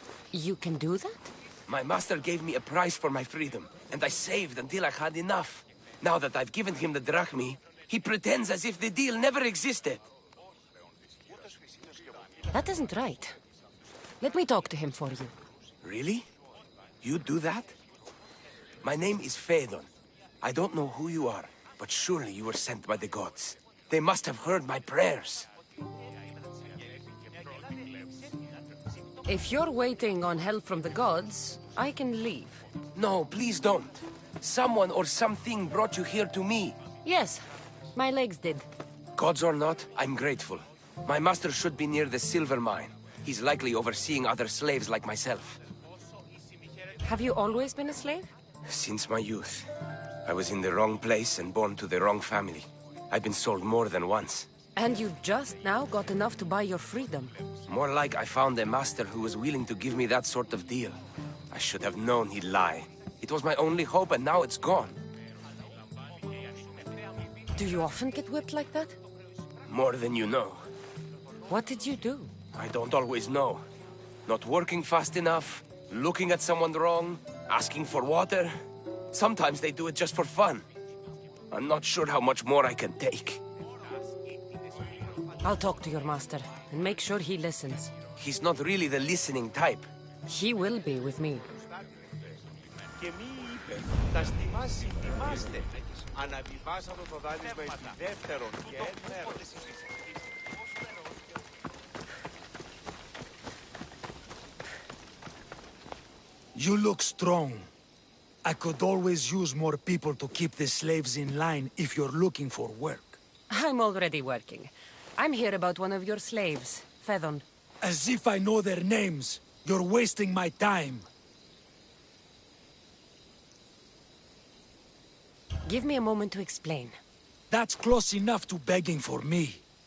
You can do that? My master gave me a price for my freedom, and I saved until I had enough. Now that I've given him the drachmi, he pretends as if the deal never existed. That isn't right. Let me talk to him for you. Really? You do that? My name is Phaedon. I don't know who you are, but surely you were sent by the gods. They must have heard my prayers. If you're waiting on help from the gods, I can leave. No, please don't. Someone or something brought you here to me. Yes, my legs did. Gods or not, I'm grateful. My master should be near the silver mine. He's likely overseeing other slaves like myself. Have you always been a slave? Since my youth. I was in the wrong place and born to the wrong family. I've been sold more than once. And you just now got enough to buy your freedom. More like I found a master who was willing to give me that sort of deal. I should have known he'd lie. It was my only hope, and now it's gone. Do you often get whipped like that? More than you know. What did you do? I don't always know. Not working fast enough, looking at someone wrong, asking for water. Sometimes they do it just for fun. I'm not sure how much more I can take. I'll talk to your master and make sure he listens. He's not really the listening type. He will be with me. Και μη είπε, τα στιμάσει, τιμάστε. Αναβιβάσαμε το δάνεισμα επί δεύτερον και μέρος. You look strong. I could always use more people to keep the slaves in line if you're looking for work. I'm already working. I'm here about one of your slaves, Phaedon. As if I know their names. You're wasting my time. Give me a moment to explain. That's close enough to begging for me.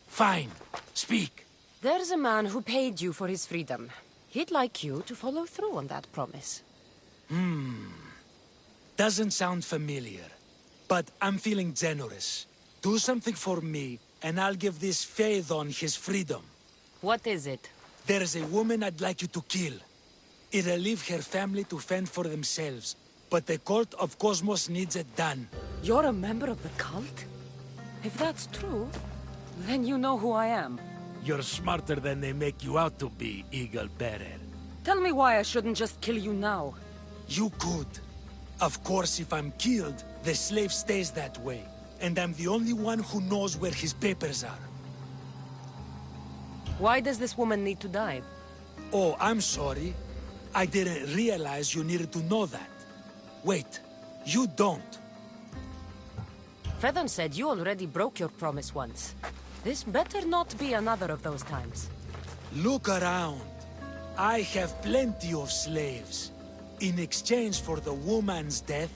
Fine. Speak. There's a man who paid you for his freedom. He'd like you to follow through on that promise. Doesn't sound familiar. But I'm feeling generous. Do something for me, and I'll give this Phaedon his freedom. What is it? There's a woman I'd like you to kill. It'll leave her family to fend for themselves. But the cult of Cosmos needs it done. You're a member of the cult? If that's true, then you know who I am. You're smarter than they make you out to be, Eagle Bearer. Tell me why I shouldn't just kill you now. You could. Of course, if I'm killed, the slave stays that way. And I'm the only one who knows where his papers are. Why does this woman need to die? Oh, I'm sorry. I didn't realize you needed to know that. Wait, you don't. Phaedon said you already broke your promise once. This better not be another of those times. Look around. I have plenty of slaves. In exchange for the woman's death,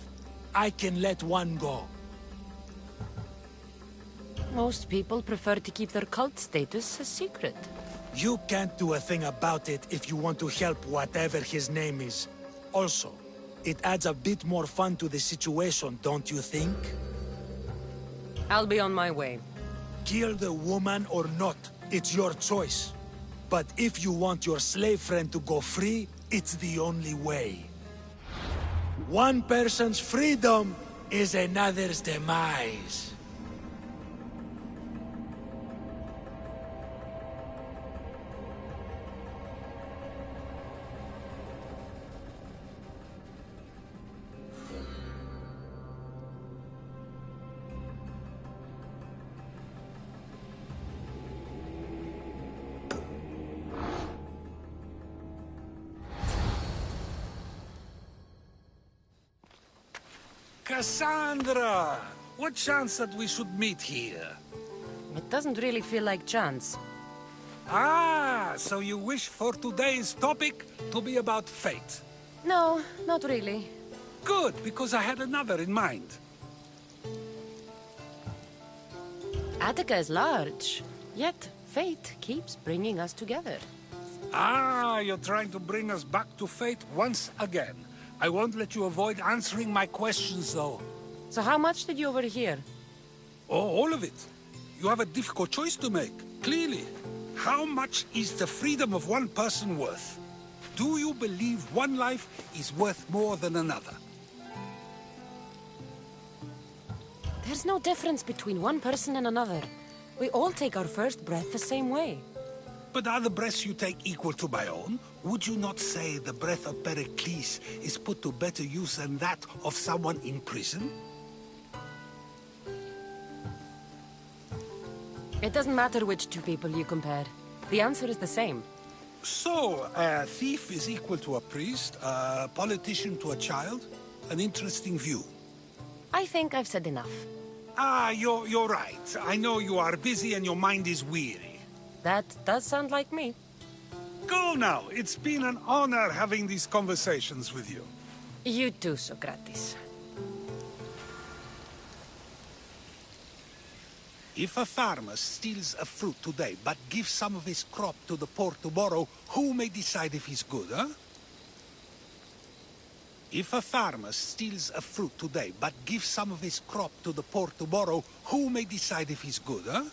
I can let one go. Most people prefer to keep their cult status a secret. You can't do a thing about it if you want to help whatever his name is. Also, it adds a bit more fun to the situation, don't you think? I'll be on my way. Kill the woman or not, it's your choice. But if you want your slave friend to go free, it's the only way. One person's freedom is another's demise. Cassandra! What chance that we should meet here? It doesn't really feel like chance. Ah, so you wish for today's topic to be about fate? No, not really. Good, because I had another in mind. Attica is large, yet fate keeps bringing us together. Ah, you're trying to bring us back to fate once again. I won't let you avoid answering my questions, though. So how much did you overhear? Oh, all of it. You have a difficult choice to make, clearly. How much is the freedom of one person worth? Do you believe one life is worth more than another? There's no difference between one person and another. We all take our first breath the same way. But are the breaths you take equal to my own? Would you not say the breath of Pericles is put to better use than that of someone in prison? It doesn't matter which two people you compare. The answer is the same. So, a thief is equal to a priest, a politician to a child? An interesting view. I think I've said enough. Ah, you're right. I know you are busy and your mind is weary. That does sound like me. Go now. It's been an honor having these conversations with you. You too, Socrates. If a farmer steals a fruit today, but gives some of his crop to the poor tomorrow, who may decide if he's good, huh? If a farmer steals a fruit today, but gives some of his crop to the poor tomorrow, who may decide if he's good, huh?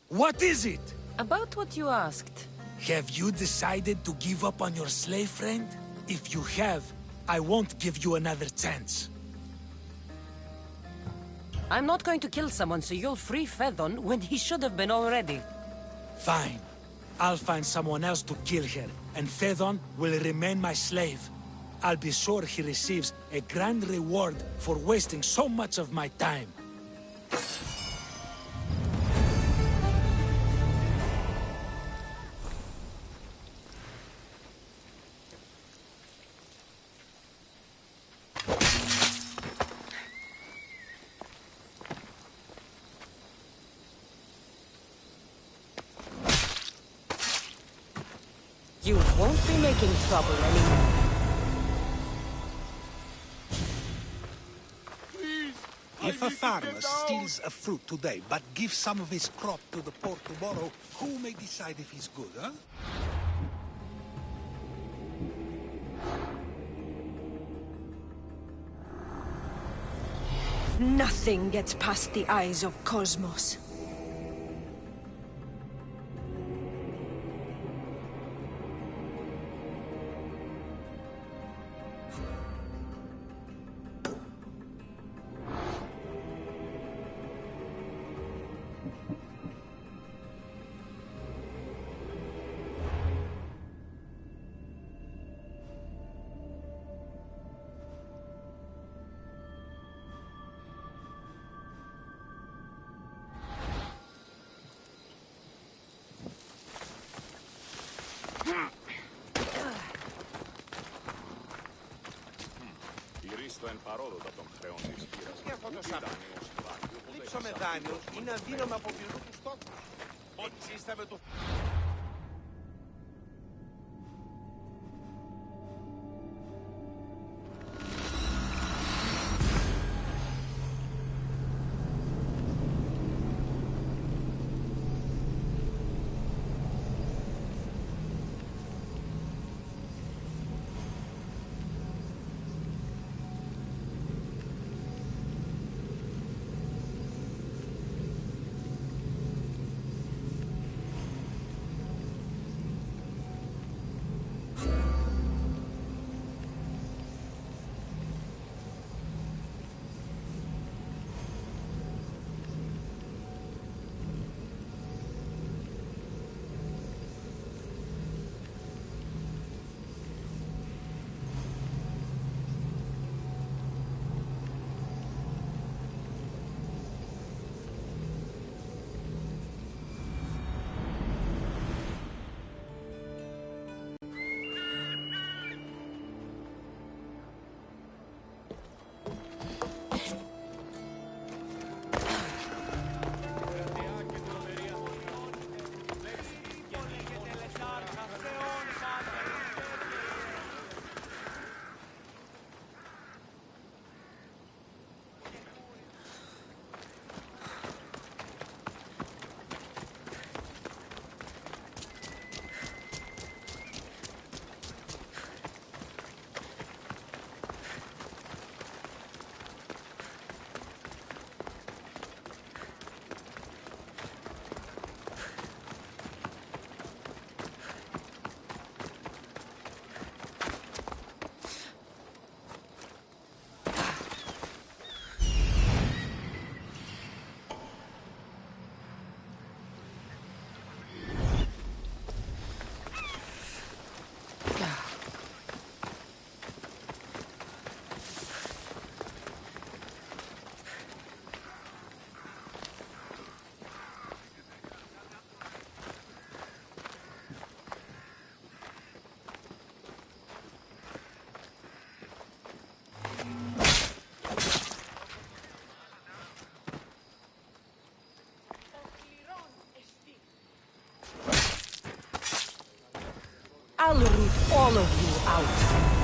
What is it? About what you asked. Have you decided to give up on your slave friend? If you have, I won't give you another chance. I'm not going to kill someone so you'll free Fedon when he should have been already. Fine. I'll find someone else to kill her, and Fedon will remain my slave. I'll be sure he receives a grand reward for wasting so much of my time. You won't be making trouble anymore. If a farmer steals a fruit today, but gives some of his crop to the poor tomorrow, who may decide if he's good, huh? Nothing gets past the eyes of Cosmos. Και αυτό το σάπιο. Λείψω με δάνειους είναι αδύναμο από πυρού του στόχου. Ό,τι σύσταμε του... I'll root all of you out.